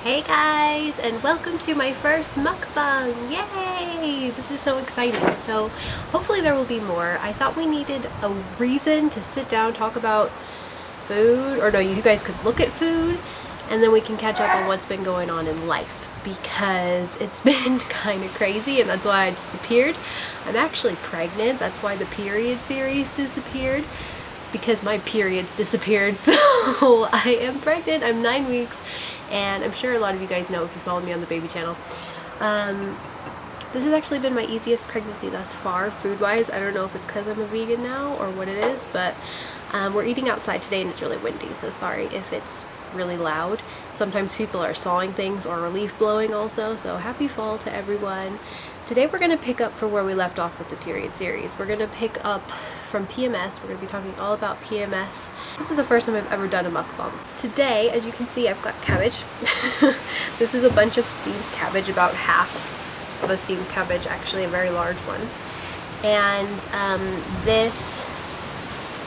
Hey guys, and welcome to my first mukbang! Yay! This is so exciting. So hopefully there will be more. I thought we needed a reason to sit down, talk about food, or no, you guys could look at food, and then we can catch up on what's been going on in life, because it's been kind of crazy, and that's why I disappeared. I'm actually pregnant. That's why the period series disappeared. It's because my periods disappeared. So I am pregnant. I'm 9 weeks. And I'm sure a lot of you guys know if you follow me on the baby channel. This has actually been my easiest pregnancy thus far, food-wise. I don't know if it's because I'm a vegan now or what it is, but we're eating outside today and it's really windy, so sorry if it's really loud. Sometimes people are sawing things or a leaf blowing also, so happy fall to everyone. Today we're going to pick up from where we left off with the period series. We're going to pick up from PMS. We're going to be talking all about PMS. This is the first time I've ever done a mukbang. Today, as you can see, I've got cabbage. This is a bunch of steamed cabbage, about half of a steamed cabbage, actually a very large one. And this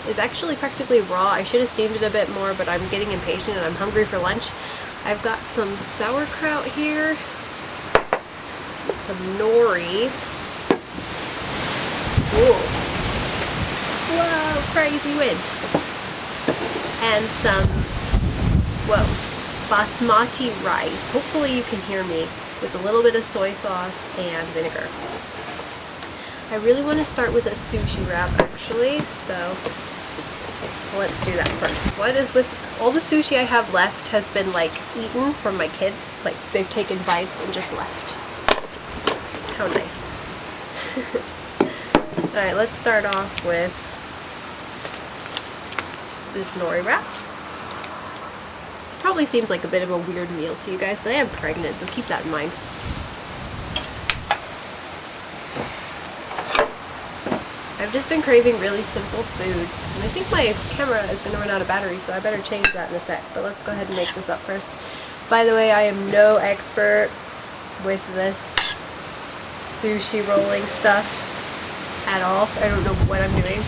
is actually practically raw. I should have steamed it a bit more, but I'm getting impatient and I'm hungry for lunch. I've got some sauerkraut here, some nori. Whoa. Whoa, crazy wind. And some, whoa, basmati rice. Hopefully you can hear me, with a little bit of soy sauce and vinegar. I really want to start with a sushi wrap actually, so let's do that first. What is with all the sushi I have left has been like eaten from my kids, like they've taken bites and just left. How nice. Alright, let's start off with this nori wrap. This probably seems like a bit of a weird meal to you guys, but I am pregnant, so keep that in mind. I've just been craving really simple foods, and I think my camera is going to run out of battery, so I better change that in a sec, but let's go ahead and make this up first. By the way, I am no expert with this sushi rolling stuff at all. I don't know what I'm doing.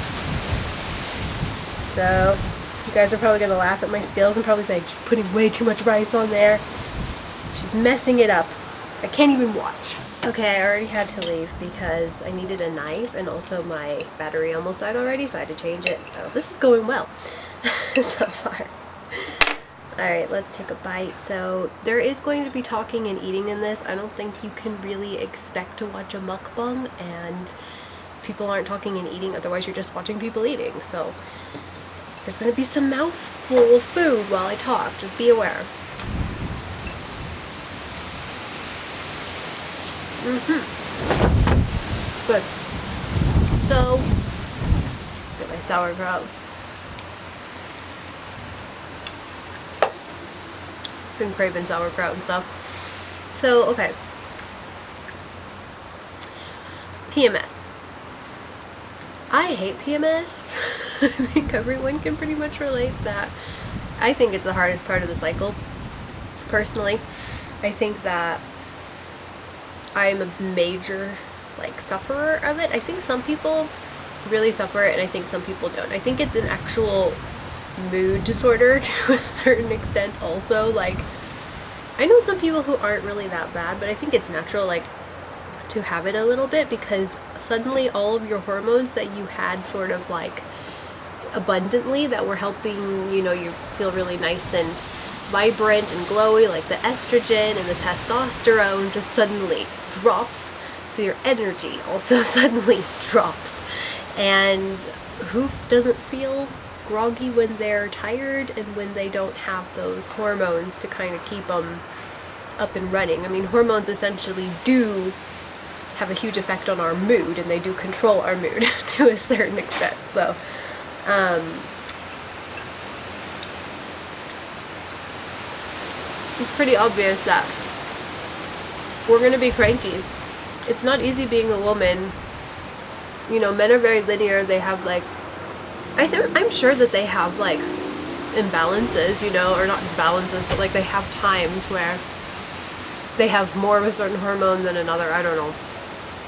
So you guys are probably going to laugh at my skills and probably say, she's putting way too much rice on there. She's messing it up. I can't even watch. Okay, I already had to leave because I needed a knife, and also my battery almost died already, so I had to change it. So this is going well so far. Alright, let's take a bite. So there is going to be talking and eating in this. I don't think you can really expect to watch a mukbang and people aren't talking and eating, otherwise you're just watching people eating. So there's going to be some mouthful of food while I talk, just be aware. Good. So, get my sauerkraut. Been craving sauerkraut and stuff. So, okay. PMS. I hate PMS. I think everyone can pretty much relate that. I think it's the hardest part of the cycle, personally. I think that I'm a major sufferer of it. I think some people really suffer it, and I think some people don't. I think it's an actual mood disorder to a certain extent also. I know some people who aren't really that bad, but I think it's natural to have it a little bit, because suddenly all of your hormones that you had sort of abundantly, that were helping you feel really nice and vibrant and glowy, like the estrogen and the testosterone, just suddenly drops, so your energy also suddenly drops. And who doesn't feel groggy when they're tired and when they don't have those hormones to kind of keep them up and running? I mean, hormones essentially do have a huge effect on our mood, and they do control our mood to a certain extent. So it's pretty obvious that we're going to be cranky. It's not easy being a woman. Men are very linear. They have I'm sure that they have imbalances, or not imbalances, but they have times where they have more of a certain hormone than another. I don't know.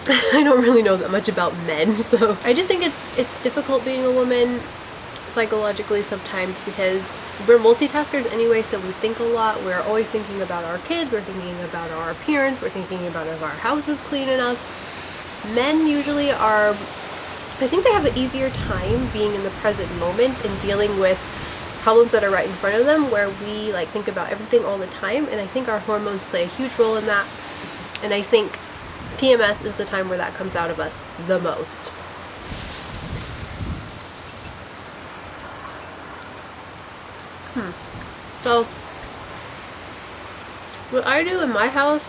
I don't really know that much about men, so I just think it's difficult being a woman psychologically sometimes, because we're multitaskers anyway, so we think a lot. We're always thinking about our kids, we're thinking about our appearance, we're thinking about if our house is clean enough. Men usually are, I think they have an easier time being in the present moment and dealing with problems that are right in front of them, where we like think about everything all the time, and I think our hormones play a huge role in that. And I think PMS is the time where that comes out of us the most. So what I do in my house,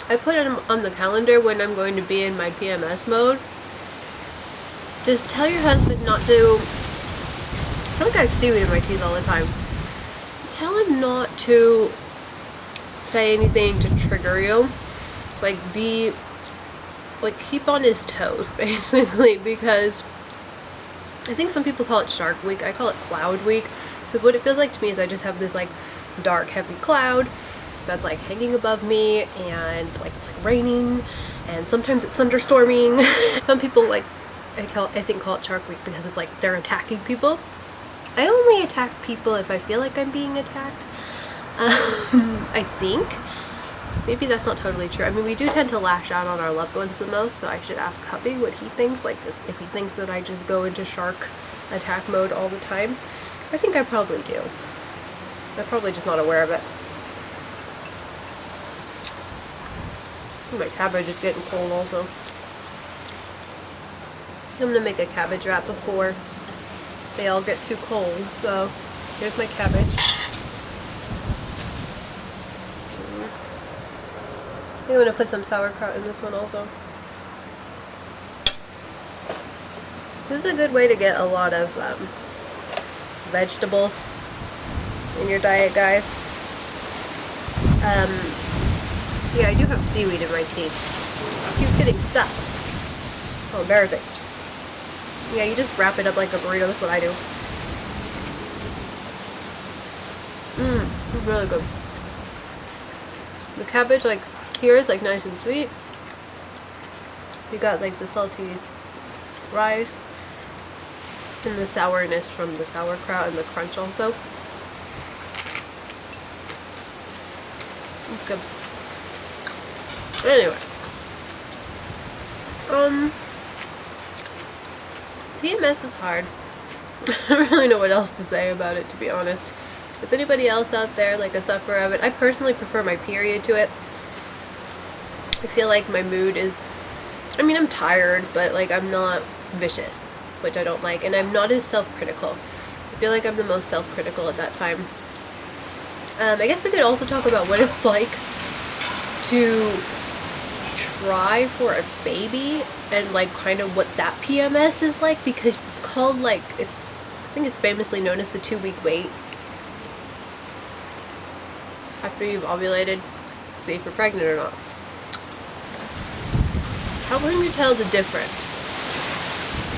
I put it on the calendar when I'm going to be in my PMS mode. Just tell your husband not to, I feel like I have seaweed in my teeth all the time. Tell him not to say anything to trigger you. Like keep on his toes, basically, because I think some people call it Shark Week. I call it Cloud Week, because what it feels like to me is I just have this like dark, heavy cloud that's like hanging above me, and like it's like raining, and sometimes it's thunderstorming. Some people like I think call it Shark Week because it's like they're attacking people. I only attack people if I feel like I'm being attacked. I think. Maybe that's not totally true. I mean, we do tend to lash out on our loved ones the most, so I should ask hubby what he thinks. Like, if he thinks that I just go into shark attack mode all the time. I think I probably do. I'm probably just not aware of it. My cabbage is getting cold also. I'm gonna make a cabbage wrap before they all get too cold, so here's my cabbage. I'm going to put some sauerkraut in this one also. This is a good way to get a lot of vegetables in your diet, guys. Yeah, I do have seaweed in my teeth. It keeps getting stuffed. How embarrassing. Yeah, you just wrap it up like a burrito. That's what I do. It's really good. The cabbage, like, here is like nice and sweet. You got like the salty rice and the sourness from the sauerkraut and the crunch also. It's good. Anyway, PMS is hard. I don't really know what else to say about it, to be honest. Is anybody else out there like a sufferer of it? I personally prefer my period to it. I feel like my mood is, I mean, I'm tired, but like I'm not vicious, which I don't like, and I'm not as self-critical. I feel like I'm the most self-critical at that time. I guess we could also talk about what it's like to try for a baby and like kind of what that PMS is like, because it's called like, I think it's famously known as the 2-week wait. After you've ovulated, see if you're pregnant or not. How can you tell the difference?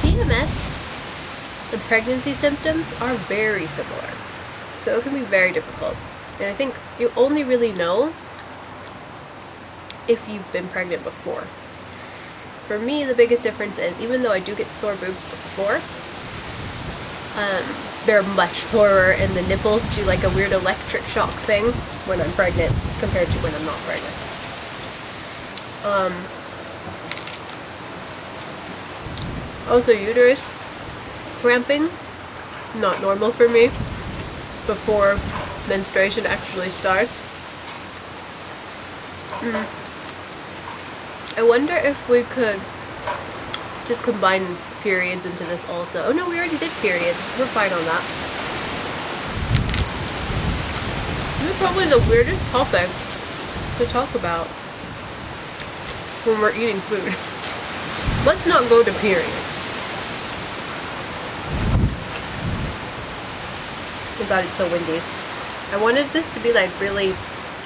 PMS and pregnancy symptoms are very similar, so it can be very difficult. And I think you only really know if you've been pregnant before. For me, the biggest difference is, even though I do get sore boobs before, they're much sorer, and the nipples do like a weird electric shock thing when I'm pregnant compared to when I'm not pregnant. Also, uterus cramping, not normal for me before menstruation actually starts. I wonder if we could just combine periods into this also. Oh no, we already did periods. We're fine on that. This is probably the weirdest topic to talk about when we're eating food. Let's not go to periods. Oh god, it's so windy. I wanted this to be like really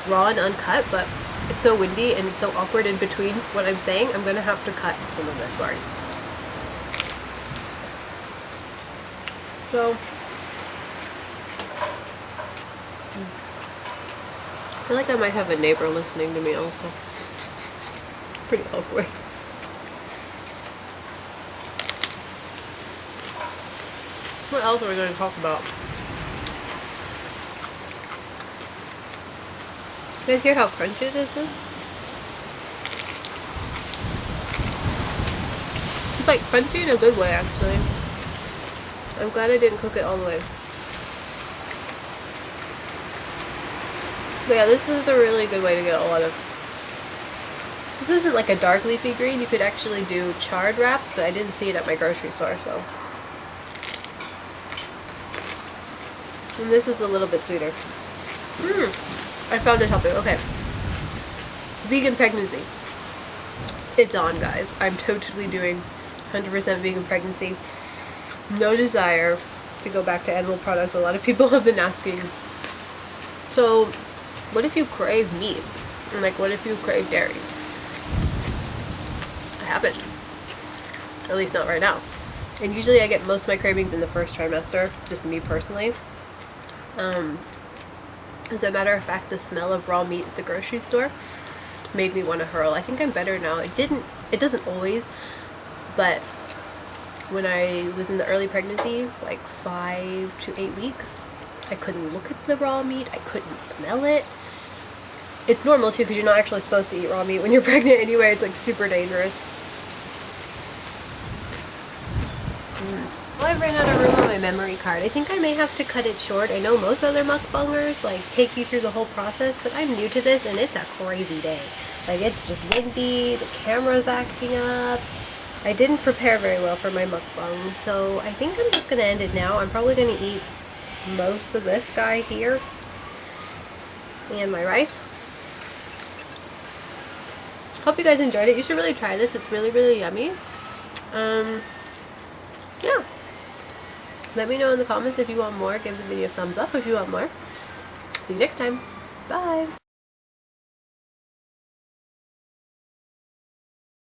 raw and uncut, but it's so windy and it's so awkward in between what I'm saying. I'm gonna have to cut some of this, sorry. So, I feel like I might have a neighbor listening to me also. Pretty awkward. What else are we going to talk about? You guys hear how crunchy this is? It's like crunchy in a good way, actually. I'm glad I didn't cook it all the way. But yeah, this is a really good way to get a lot of... This isn't like a dark leafy green. You could actually do chard wraps, but I didn't see it at my grocery store, so. And this is a little bit sweeter. I found it helping. Okay. Vegan pregnancy. It's on, guys. I'm totally doing 100% vegan pregnancy. No desire to go back to animal products. A lot of people have been asking. So, what if you crave meat? And like, what if you crave dairy? I haven't. At least not right now. And usually I get most of my cravings in the first trimester, just me personally. As a matter of fact, the smell of raw meat at the grocery store made me want to hurl. I think I'm better now. It doesn't always, but when I was in the early pregnancy, like 5 to 8 weeks, I couldn't look at the raw meat. I couldn't smell it. It's normal too, because you're not actually supposed to eat raw meat when you're pregnant anyway. It's like super dangerous. Well, I've ran out of room on my memory card. I think I may have to cut it short. I know most other mukbangers like take you through the whole process, but I'm new to this and it's a crazy day. Like, it's just windy, the camera's acting up. I didn't prepare very well for my mukbang, so I think I'm just gonna end it now. I'm probably gonna eat most of this guy here and my rice. Hope you guys enjoyed it. You should really try this. It's really, really yummy. Yeah. Let me know in the comments if you want more. Give the video a thumbs up if you want more. See you next time. Bye.